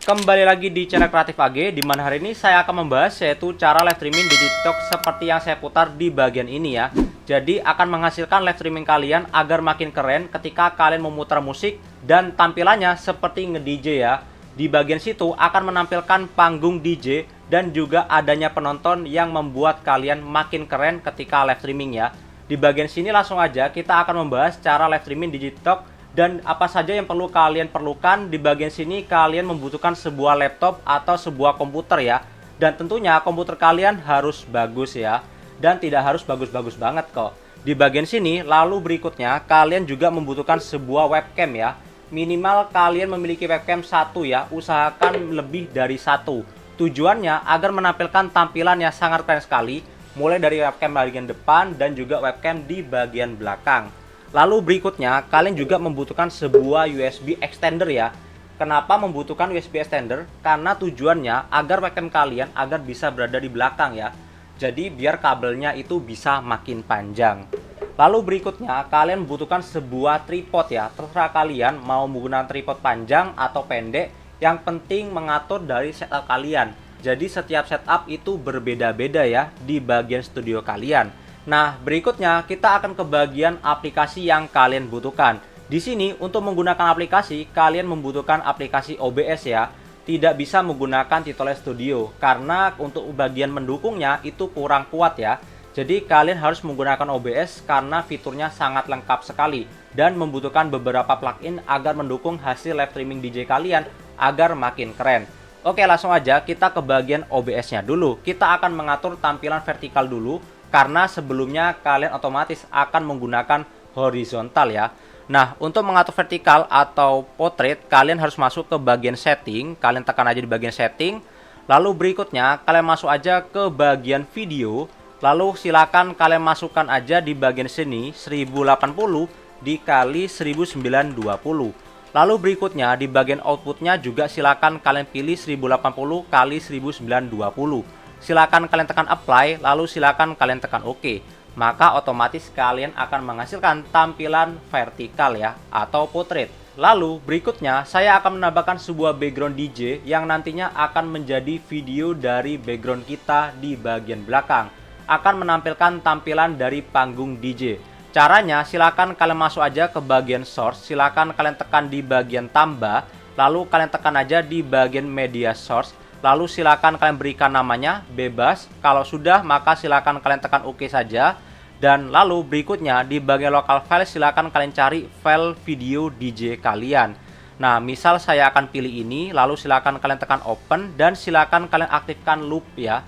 Kembali lagi di channel Kreatif AG, di mana hari ini saya akan membahas yaitu cara live streaming di TikTok seperti yang saya putar di bagian ini ya. Jadi akan menghasilkan live streaming kalian agar makin keren ketika kalian memutar musik dan tampilannya seperti nge-DJ ya. Di bagian situ akan menampilkan panggung DJ dan juga adanya penonton yang membuat kalian makin keren ketika live streaming ya. Di bagian sini langsung aja kita akan membahas cara live streaming di TikTok dan apa saja yang perlu kalian perlukan. Di bagian sini kalian membutuhkan sebuah laptop atau sebuah komputer ya. Dan tentunya komputer kalian harus bagus ya. Dan tidak harus bagus-bagus banget kok. Di bagian sini lalu berikutnya kalian juga membutuhkan sebuah webcam ya. Minimal kalian memiliki webcam satu ya. Usahakan lebih dari satu. Tujuannya agar menampilkan tampilan yang sangat keren sekali. Mulai dari webcam bagian depan dan juga webcam di bagian belakang. Lalu berikutnya, kalian juga membutuhkan sebuah USB extender ya. Kenapa membutuhkan USB extender? Karena tujuannya agar webcam kalian agar bisa berada di belakang ya. Jadi biar kabelnya itu bisa makin panjang. Lalu berikutnya, kalian membutuhkan sebuah tripod ya. Terserah kalian mau menggunakan tripod panjang atau pendek. Yang penting mengatur dari setup kalian. Jadi setiap setup itu berbeda-beda ya di bagian studio kalian. Nah, berikutnya kita akan ke bagian aplikasi yang kalian butuhkan. Di sini untuk menggunakan aplikasi, kalian membutuhkan aplikasi OBS ya. Tidak bisa menggunakan Titoless Studio karena untuk bagian mendukungnya itu kurang kuat ya. Jadi kalian harus menggunakan OBS karena fiturnya sangat lengkap sekali dan membutuhkan beberapa plugin agar mendukung hasil live streaming DJ kalian agar makin keren. Oke, langsung aja kita ke bagian OBS-nya dulu. Kita akan mengatur tampilan vertikal dulu. Karena sebelumnya kalian otomatis akan menggunakan horizontal ya. Nah, untuk mengatur vertikal atau portrait, kalian harus masuk ke bagian setting. Kalian tekan aja di bagian setting. Lalu berikutnya, kalian masuk aja ke bagian video. Lalu silakan kalian masukkan aja di bagian sini 1080 dikali 1920. Lalu berikutnya di bagian outputnya juga silakan kalian pilih 1080 kali 1920. Silakan kalian tekan apply, lalu silakan kalian tekan OK. Maka otomatis kalian akan menghasilkan tampilan vertikal ya, atau portrait. Lalu berikutnya saya akan menambahkan sebuah background DJ yang nantinya akan menjadi video dari background kita di bagian belakang. Akan menampilkan tampilan dari panggung DJ. Caranya silakan kalian masuk aja ke bagian source, silakan kalian tekan di bagian tambah, lalu kalian tekan aja di bagian media source. Lalu silakan kalian berikan namanya bebas. Kalau sudah maka silakan kalian tekan OK saja. Dan lalu berikutnya di bagian local file silakan kalian cari file video DJ kalian. Nah, misal saya akan pilih ini. Lalu silakan kalian tekan open dan silakan kalian aktifkan loop ya.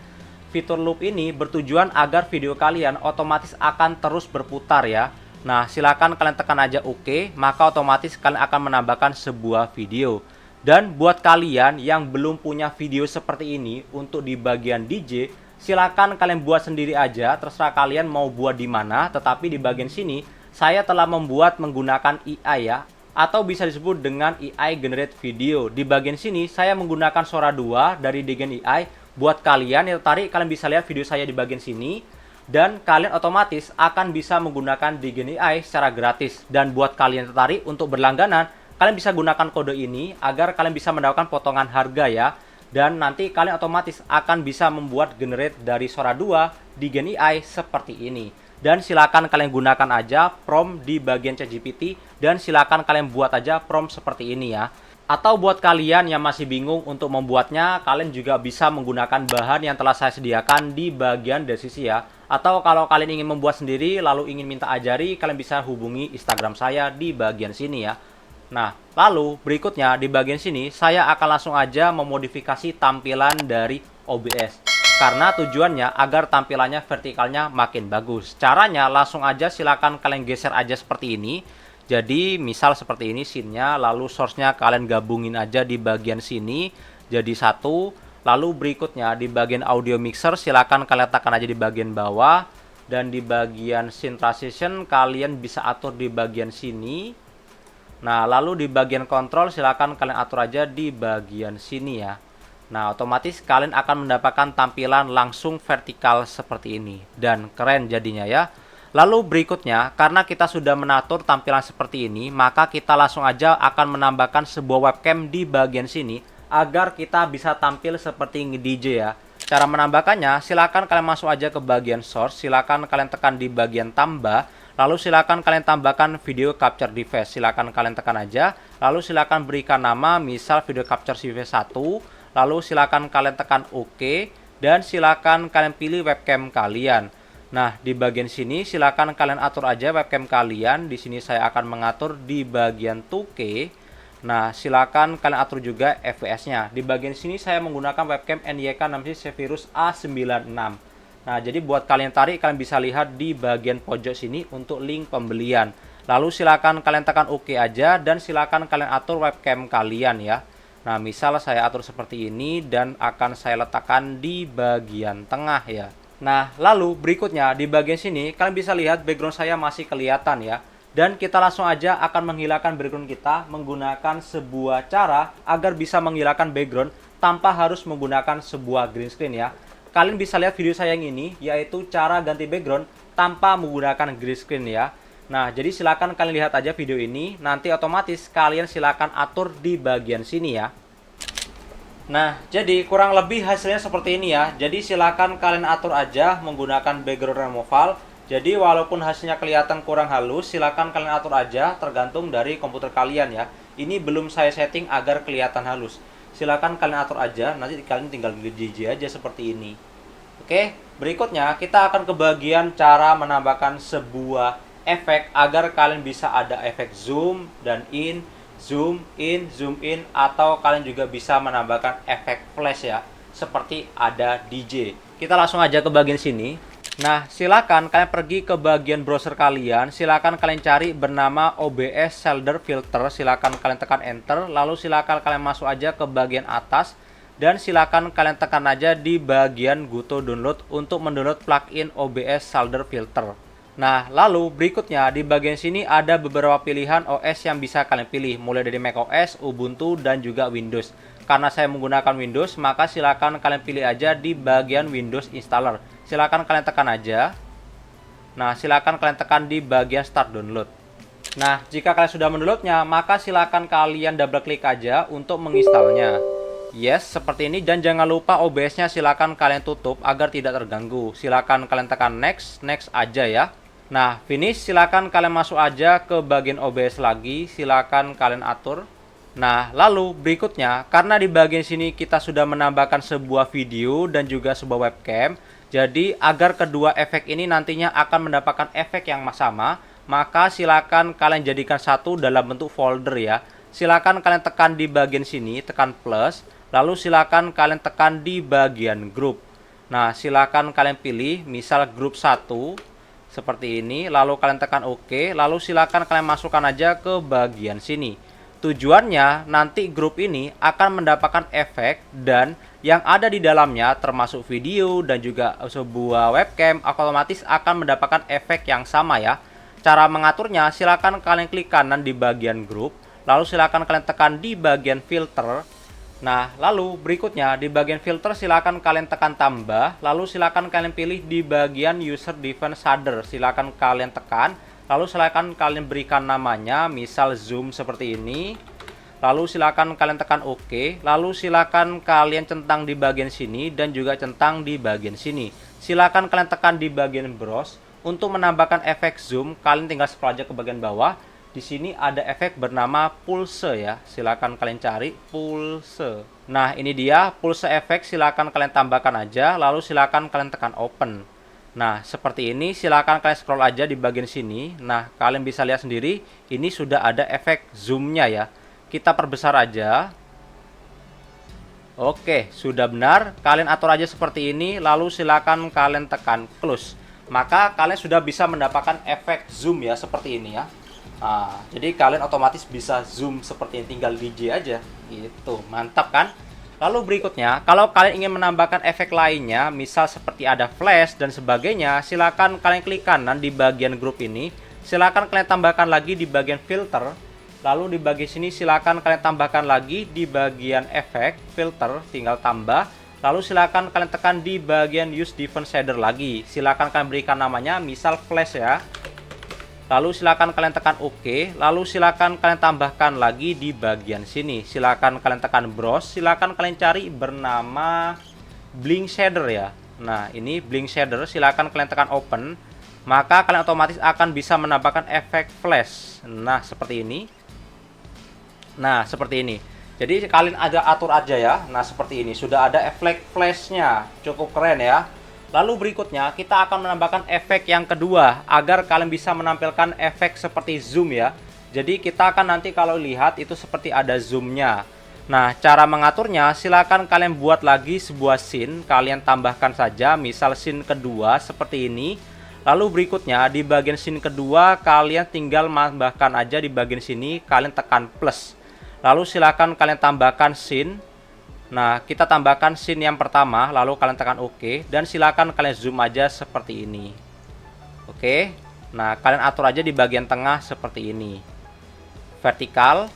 Fitur loop ini bertujuan agar video kalian otomatis akan terus berputar ya. Nah, silakan kalian tekan aja OK. Maka otomatis kalian akan menambahkan sebuah video. Dan buat kalian yang belum punya video seperti ini untuk di bagian DJ, silakan kalian buat sendiri aja, terserah kalian mau buat di mana. Tetapi di bagian sini saya telah membuat menggunakan AI ya, atau bisa disebut dengan AI generate video. Di bagian sini saya menggunakan Sora 2 dari Degen AI. Buat kalian yang tertarik, kalian bisa lihat video saya di bagian sini. Dan kalian otomatis akan bisa menggunakan Degen AI secara gratis. Dan buat kalian yang tertarik untuk berlangganan, kalian bisa gunakan kode ini agar kalian bisa mendapatkan potongan harga ya. Dan nanti kalian otomatis akan bisa membuat generate dari Sora 2 di Gen AI seperti ini. Dan silakan kalian gunakan aja prompt di bagian ChatGPT. Dan silakan kalian buat aja prompt seperti ini ya. Atau buat kalian yang masih bingung untuk membuatnya, kalian juga bisa menggunakan bahan yang telah saya sediakan di bagian deskripsi ya. Atau kalau kalian ingin membuat sendiri lalu ingin minta ajari, kalian bisa hubungi Instagram saya di bagian sini ya. Nah, lalu berikutnya di bagian sini saya akan langsung aja memodifikasi tampilan dari OBS. Karena tujuannya agar tampilannya vertikalnya makin bagus. Caranya langsung aja silakan kalian geser aja seperti ini. Jadi misal seperti ini scene-nya, lalu source-nya kalian gabungin aja di bagian sini jadi satu. Lalu berikutnya di bagian audio mixer silakan kalian tekan aja di bagian bawah. Dan di bagian scene transition kalian bisa atur di bagian sini. Nah, lalu di bagian kontrol silakan kalian atur aja di bagian sini ya. Nah, otomatis kalian akan mendapatkan tampilan langsung vertikal seperti ini. Dan keren jadinya ya. Lalu berikutnya, karena kita sudah menatur tampilan seperti ini, maka kita langsung aja akan menambahkan sebuah webcam di bagian sini agar kita bisa tampil seperti DJ ya. Cara menambahkannya, silakan kalian masuk aja ke bagian source, silakan kalian tekan di bagian tambah, lalu silakan kalian tambahkan video capture device, silakan kalian tekan aja, lalu silakan berikan nama, misal video capture device 1, lalu silakan kalian tekan OK, dan silakan kalian pilih webcam kalian. Nah, di bagian sini silakan kalian atur aja webcam kalian. Di sini saya akan mengatur di bagian 2K. Nah, silakan kalian atur juga fps-nya. Di bagian sini saya menggunakan webcam NYK66 Zephyrus A96. Nah, jadi buat kalian tarik, kalian bisa lihat di bagian pojok sini untuk link pembelian. Lalu silakan kalian tekan OK aja dan silakan kalian atur webcam kalian ya. Nah, misal saya atur seperti ini dan akan saya letakkan di bagian tengah ya. Nah, lalu berikutnya di bagian sini kalian bisa lihat background saya masih kelihatan ya. Dan kita langsung aja akan menghilangkan background kita menggunakan sebuah cara agar bisa menghilangkan background tanpa harus menggunakan sebuah green screen ya. Kalian bisa lihat video saya yang ini, yaitu cara ganti background tanpa menggunakan green screen ya. Nah, jadi silakan kalian lihat aja video ini, nanti otomatis kalian silakan atur di bagian sini ya. Nah, jadi kurang lebih hasilnya seperti ini ya. Jadi silakan kalian atur aja menggunakan background removal. Jadi walaupun hasilnya kelihatan kurang halus, silakan kalian atur aja tergantung dari komputer kalian ya. Ini belum saya setting agar kelihatan halus. Silakan kalian atur aja, nanti kalian tinggal DJ aja seperti ini. Oke, berikutnya kita akan ke bagian cara menambahkan sebuah efek agar kalian bisa ada efek zoom dan in, zoom in, atau kalian juga bisa menambahkan efek flash ya, seperti ada DJ. Kita langsung aja ke bagian sini. Nah, silakan kalian pergi ke bagian browser kalian, silakan kalian cari bernama OBS Shader Filter, silakan kalian tekan enter, lalu silakan kalian masuk aja ke bagian atas dan silakan kalian tekan aja di bagian Go to Download untuk mendownload plugin OBS Shader Filter. Nah, lalu berikutnya di bagian sini ada beberapa pilihan OS yang bisa kalian pilih, mulai dari macOS, Ubuntu, dan juga Windows. Karena saya menggunakan Windows, maka silakan kalian pilih aja di bagian Windows Installer. Silakan kalian tekan aja. Nah, silakan kalian tekan di bagian Start Download. Nah, jika kalian sudah mendownloadnya, maka silakan kalian double klik aja untuk menginstalnya. Yes, seperti ini, dan jangan lupa OBS-nya silakan kalian tutup agar tidak terganggu. Silakan kalian tekan next aja ya. Nah, finish, silakan kalian masuk aja ke bagian OBS lagi, silakan kalian atur. Nah, lalu berikutnya, karena di bagian sini kita sudah menambahkan sebuah video dan juga sebuah webcam, jadi agar kedua efek ini nantinya akan mendapatkan efek yang sama, maka silakan kalian jadikan satu dalam bentuk folder ya. Silakan kalian tekan di bagian sini, tekan plus, lalu silakan kalian tekan di bagian grup. Nah, silakan kalian pilih misal grup 1 seperti ini, lalu kalian tekan OK, lalu silakan kalian masukkan aja ke bagian sini. Tujuannya nanti grup ini akan mendapatkan efek dan yang ada di dalamnya termasuk video dan juga sebuah webcam otomatis akan mendapatkan efek yang sama ya. Cara mengaturnya silakan kalian klik kanan di bagian grup, lalu silakan kalian tekan di bagian filter. Nah, lalu berikutnya di bagian filter silakan kalian tekan tambah, lalu silakan kalian pilih di bagian user define shader, silakan kalian tekan, lalu silakan kalian berikan namanya, misal zoom seperti ini. Lalu silakan kalian tekan OK, lalu silakan kalian centang di bagian sini dan juga centang di bagian sini. Silakan kalian tekan di bagian browse. Untuk menambahkan efek zoom, kalian tinggal scroll aja ke bagian bawah. Di sini ada efek bernama pulse ya. Silakan kalian cari pulse. Nah, ini dia pulse efek, silakan kalian tambahkan aja, lalu silakan kalian tekan open. Nah, seperti ini, silakan kalian scroll aja di bagian sini. Nah, kalian bisa lihat sendiri, ini sudah ada efek zoomnya ya. Kita perbesar aja. Oke, sudah benar. Kalian atur aja seperti ini, lalu silakan kalian tekan close. Maka kalian sudah bisa mendapatkan efek zoom ya, seperti ini ya. Nah, jadi kalian otomatis bisa zoom seperti ini, tinggal DJ aja. Gitu, mantap kan? Lalu berikutnya, kalau kalian ingin menambahkan efek lainnya, misal seperti ada flash dan sebagainya, silakan kalian klik kanan di bagian grup ini. Silakan kalian tambahkan lagi di bagian filter. Lalu di bagian sini silakan kalian tambahkan lagi di bagian efek filter, tinggal tambah. Lalu silakan kalian tekan di bagian use different shader lagi. Silakan kalian berikan namanya, misal flash ya. Lalu silakan kalian tekan OK, lalu silakan kalian tambahkan lagi di bagian sini. Silakan kalian tekan browse, silakan kalian cari bernama blink shader ya. Nah, ini blink shader, silakan kalian tekan open. Maka kalian otomatis akan bisa menambahkan efek flash. Nah, seperti ini. Nah, seperti ini. Jadi kalian atur aja ya. Nah, seperti ini. Sudah ada efek flashnya. Cukup keren ya. Lalu berikutnya kita akan menambahkan efek yang kedua agar kalian bisa menampilkan efek seperti zoom ya. Jadi kita akan nanti kalau lihat itu seperti ada zoomnya. Nah, cara mengaturnya silakan kalian buat lagi sebuah scene, kalian tambahkan saja misal scene kedua seperti ini. Lalu berikutnya di bagian scene kedua kalian tinggal menambahkan aja di bagian sini, kalian tekan plus. Lalu silakan kalian tambahkan scene. Nah, kita tambahkan scene yang pertama, lalu kalian tekan OK, dan silakan kalian zoom aja seperti ini. Oke, nah kalian atur aja di bagian tengah seperti ini. Vertikal,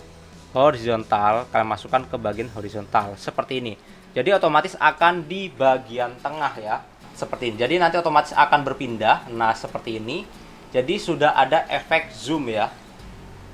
horizontal, kalian masukkan ke bagian horizontal seperti ini. Jadi otomatis akan di bagian tengah ya, seperti ini. Jadi nanti otomatis akan berpindah. Nah, seperti ini. Jadi sudah ada efek zoom ya.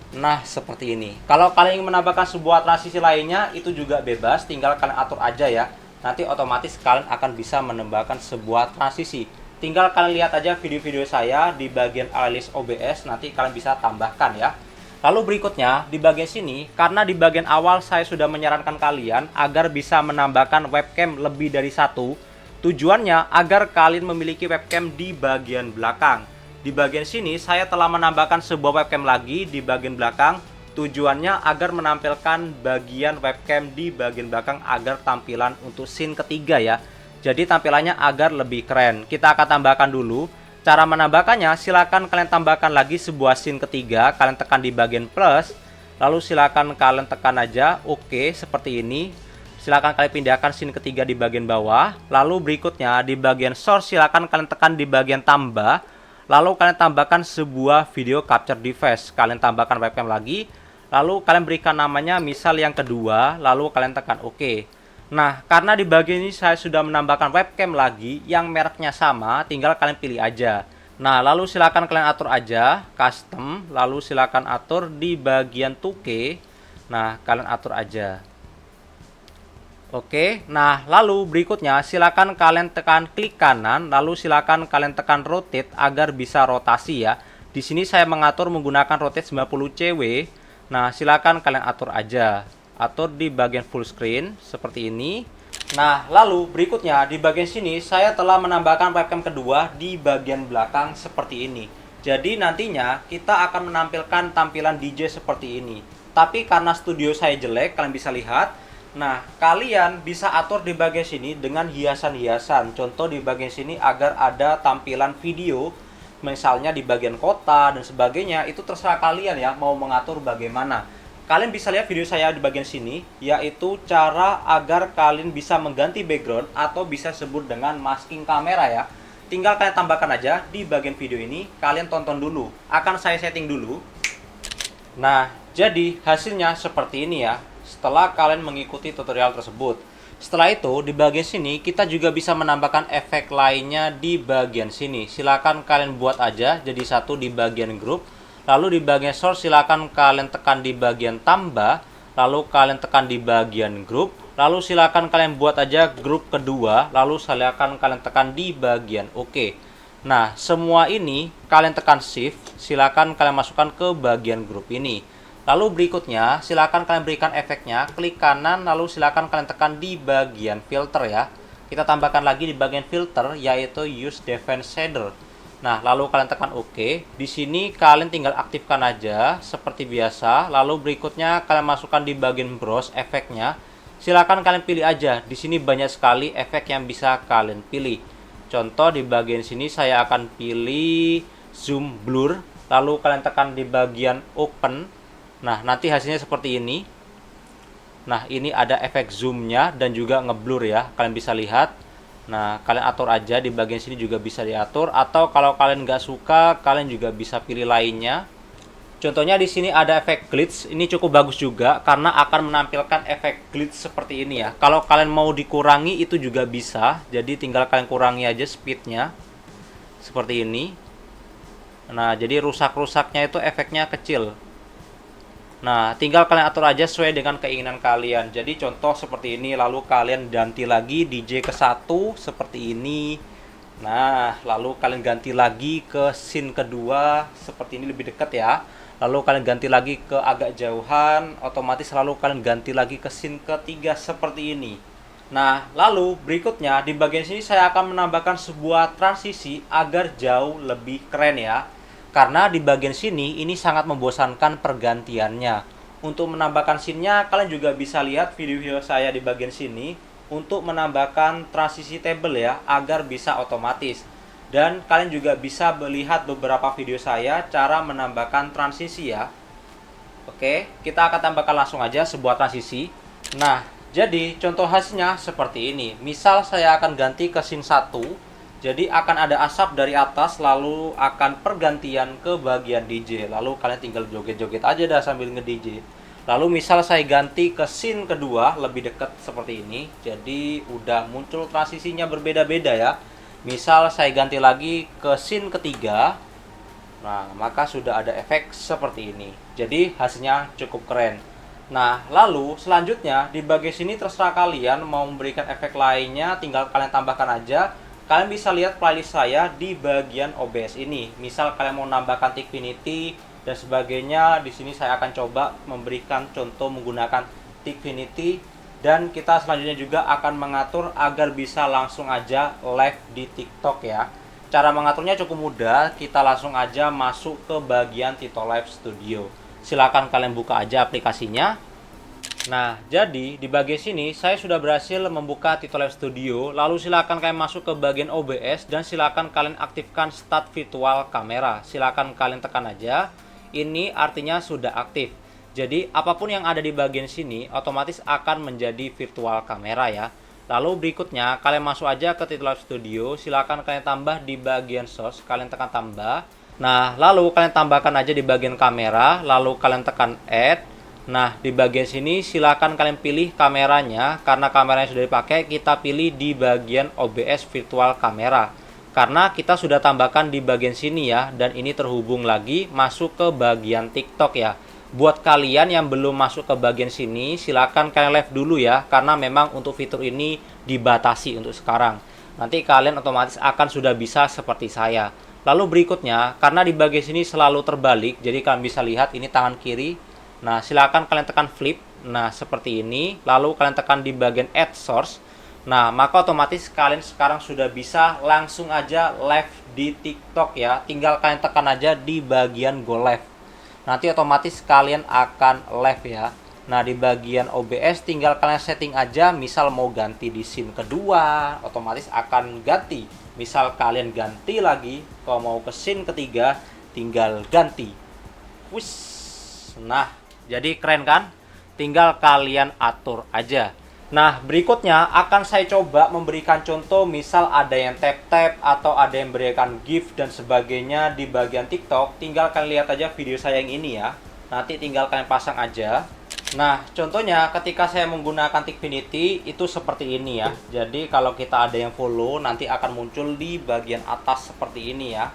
Nah, seperti ini. Kalau kalian ingin menambahkan sebuah transisi lainnya, itu juga bebas, tinggal kalian atur aja ya. Nanti otomatis kalian akan bisa menambahkan sebuah transisi. Tinggal kalian lihat aja video-video saya di bagian analis OBS, nanti kalian bisa tambahkan ya. Lalu berikutnya, di bagian sini, karena di bagian awal saya sudah menyarankan kalian agar bisa menambahkan webcam lebih dari satu. Tujuannya agar kalian memiliki webcam di bagian belakang. Di bagian sini saya telah menambahkan sebuah webcam lagi di bagian belakang. Tujuannya agar menampilkan bagian webcam di bagian belakang agar tampilan untuk scene ketiga ya. Jadi tampilannya agar lebih keren. Kita akan tambahkan dulu. Cara menambahkannya silakan kalian tambahkan lagi sebuah scene ketiga. Kalian tekan di bagian plus. Lalu silakan kalian tekan aja OK seperti ini. Silakan kalian pindahkan scene ketiga di bagian bawah. Lalu berikutnya di bagian source silakan kalian tekan di bagian tambah. Lalu kalian tambahkan sebuah video capture device. Kalian tambahkan webcam lagi. Lalu kalian berikan namanya misal yang kedua. Lalu kalian tekan OK. Nah, karena di bagian ini saya sudah menambahkan webcam lagi yang mereknya sama, tinggal kalian pilih aja. Nah, lalu silakan kalian atur aja custom. Lalu silakan atur di bagian 2K. Nah, kalian atur aja. Oke, nah lalu berikutnya silakan kalian tekan klik kanan, lalu silakan kalian tekan rotate agar bisa rotasi ya. Di sini saya mengatur menggunakan rotate 90 cw. Nah, silakan kalian atur aja. Atur di bagian full screen seperti ini. Nah, lalu berikutnya di bagian sini saya telah menambahkan webcam kedua di bagian belakang seperti ini. Jadi nantinya kita akan menampilkan tampilan DJ seperti ini. Tapi karena studio saya jelek, kalian bisa lihat. Nah, kalian bisa atur di bagian sini dengan hiasan-hiasan. Contoh di bagian sini agar ada tampilan video, misalnya di bagian kota dan sebagainya. Itu terserah kalian ya mau mengatur bagaimana. Kalian bisa lihat video saya di bagian sini, yaitu cara agar kalian bisa mengganti background atau bisa sebut dengan masking kamera ya. Tinggal kalian tambahkan aja di bagian video ini. Kalian tonton dulu. Akan saya setting dulu. Nah, jadi hasilnya seperti ini ya. Setelah kalian mengikuti tutorial tersebut. Setelah itu di bagian sini kita juga bisa menambahkan efek lainnya di bagian sini. Silakan kalian buat aja jadi satu di bagian grup. Lalu di bagian source silakan kalian tekan di bagian tambah. Lalu kalian tekan di bagian grup. Lalu silakan kalian buat aja grup kedua. Lalu silakan kalian tekan di bagian OK. Nah, semua ini kalian tekan shift. Silakan kalian masukkan ke bagian grup ini. Lalu berikutnya, silakan kalian berikan efeknya, klik kanan, lalu silakan kalian tekan di bagian filter ya. Kita tambahkan lagi di bagian filter, yaitu use defense shader. Nah, lalu kalian tekan OK. Di sini kalian tinggal aktifkan aja, seperti biasa. Lalu berikutnya, kalian masukkan di bagian browse efeknya. Silakan kalian pilih aja. Di sini banyak sekali efek yang bisa kalian pilih. Contoh di bagian sini saya akan pilih zoom blur. Lalu kalian tekan di bagian open. Nah, nanti hasilnya seperti ini. Nah, ini ada efek zoomnya dan juga ngeblur ya. Kalian bisa lihat. Nah, kalian atur aja di bagian sini juga bisa diatur. Atau kalau kalian nggak suka, kalian juga bisa pilih lainnya. Contohnya di sini ada efek glitch. Ini cukup bagus juga karena akan menampilkan efek glitch seperti ini ya. Kalau kalian mau dikurangi itu juga bisa. Jadi tinggal kalian kurangi aja speednya. Seperti ini. Nah, jadi rusak-rusaknya itu efeknya kecil. Nah, tinggal kalian atur aja sesuai dengan keinginan kalian. Jadi contoh seperti ini, lalu kalian ganti lagi DJ ke 1 seperti ini. Nah, lalu kalian ganti lagi ke scene kedua seperti ini, lebih dekat ya. Lalu kalian ganti lagi ke agak jauhan, otomatis lalu kalian ganti lagi ke scene ketiga seperti ini. Nah, lalu berikutnya di bagian sini saya akan menambahkan sebuah transisi agar jauh lebih keren ya. Karena di bagian sini ini sangat membosankan pergantiannya. Untuk menambahkan scene-nya, kalian juga bisa lihat video-video saya di bagian sini untuk menambahkan transisi table ya, agar bisa otomatis. Dan kalian juga bisa melihat beberapa video saya cara menambahkan transisi ya. Oke, kita akan tambahkan langsung aja sebuah transisi. Nah, jadi contoh hasilnya seperti ini. Misal saya akan ganti ke scene 1. Jadi akan ada asap dari atas, lalu akan pergantian ke bagian DJ. Lalu kalian tinggal joget-joget aja dah sambil nge-DJ. Lalu misal saya ganti ke scene kedua, lebih dekat seperti ini. Jadi udah muncul transisinya berbeda-beda ya. Misal saya ganti lagi ke scene ketiga. Nah, maka sudah ada efek seperti ini. Jadi hasilnya cukup keren. Nah, lalu selanjutnya di bagian sini terserah kalian mau memberikan efek lainnya, tinggal kalian tambahkan aja. Kalian bisa lihat playlist saya di bagian OBS ini. Misal kalian mau nambahkan Tikfinity dan sebagainya, di sini saya akan coba memberikan contoh menggunakan Tikfinity, dan kita selanjutnya juga akan mengatur agar bisa langsung aja live di TikTok ya. Cara mengaturnya cukup mudah, kita langsung aja masuk ke bagian Tito Live Studio. Silahkan kalian buka aja aplikasinya. Nah, jadi di bagian sini saya sudah berhasil membuka Tito Live Studio. Lalu silakan kalian masuk ke bagian OBS dan silakan kalian aktifkan Start Virtual Camera. Silakan kalian tekan aja. Ini artinya sudah aktif. Jadi apapun yang ada di bagian sini otomatis akan menjadi virtual kamera ya. Lalu berikutnya kalian masuk aja ke Tito Live Studio. Silakan kalian tambah di bagian source. Kalian tekan tambah. Nah, lalu kalian tambahkan aja di bagian kamera. Lalu kalian tekan add. Nah, di bagian sini silakan kalian pilih kameranya. Karena kameranya sudah dipakai, kita pilih di bagian OBS Virtual Camera. Karena kita sudah tambahkan di bagian sini ya, dan ini terhubung lagi masuk ke bagian TikTok ya. Buat kalian yang belum masuk ke bagian sini, silakan kalian live dulu ya. Karena memang untuk fitur ini dibatasi untuk sekarang. Nanti kalian otomatis akan sudah bisa seperti saya. Lalu berikutnya, karena di bagian sini selalu terbalik, jadi kalian bisa lihat ini tangan kiri. Nah, silakan kalian tekan flip. Nah, seperti ini. Lalu kalian tekan di bagian add source. Nah, maka otomatis kalian sekarang sudah bisa langsung aja live di TikTok ya. Tinggal kalian tekan aja di bagian go live. Nanti otomatis kalian akan live ya. Nah, di bagian OBS tinggal kalian setting aja. Misal mau ganti di scene kedua, otomatis akan ganti. Misal kalian ganti lagi, kalau mau ke scene ketiga, tinggal ganti. Wush. Nah, jadi keren kan? Tinggal kalian atur aja. Nah, berikutnya akan saya coba memberikan contoh. Misal ada yang tap-tap atau ada yang berikan gift dan sebagainya di bagian TikTok. Tinggal kalian lihat aja video saya yang ini ya. Nanti tinggal kalian pasang aja. Nah, contohnya ketika saya menggunakan Tikfinity itu seperti ini ya. Jadi kalau kita ada yang follow, nanti akan muncul di bagian atas seperti ini ya.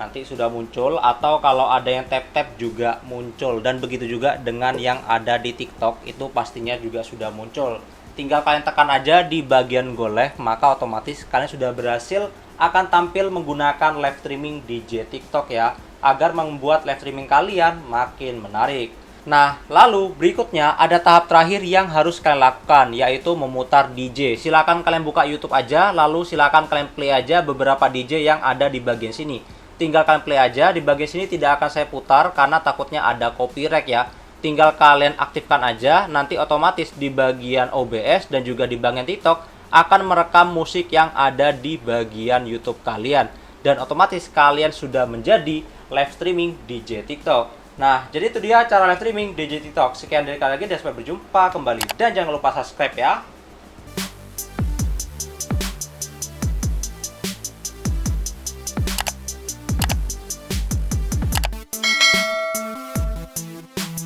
Nanti sudah muncul, atau kalau ada yang tap-tap juga muncul. Dan begitu juga dengan yang ada di TikTok, itu pastinya juga sudah muncul. Tinggal kalian tekan aja di bagian go live, maka otomatis kalian sudah berhasil akan tampil menggunakan live streaming DJ TikTok ya, agar membuat live streaming kalian makin menarik. Nah, lalu berikutnya ada tahap terakhir yang harus kalian lakukan, yaitu memutar DJ. Silakan kalian buka YouTube aja, lalu silakan kalian play aja beberapa DJ yang ada di bagian sini. Tinggal kalian play aja. Di bagian sini tidak akan saya putar karena takutnya ada copyright ya. Tinggal kalian aktifkan aja, nanti otomatis di bagian OBS dan juga di bagian TikTok akan merekam musik yang ada di bagian YouTube kalian. Dan otomatis kalian sudah menjadi live streaming DJ TikTok. Nah, jadi itu dia cara live streaming DJ TikTok. Sekian dari kalian lagi dan sampai berjumpa kembali. Dan jangan lupa subscribe ya.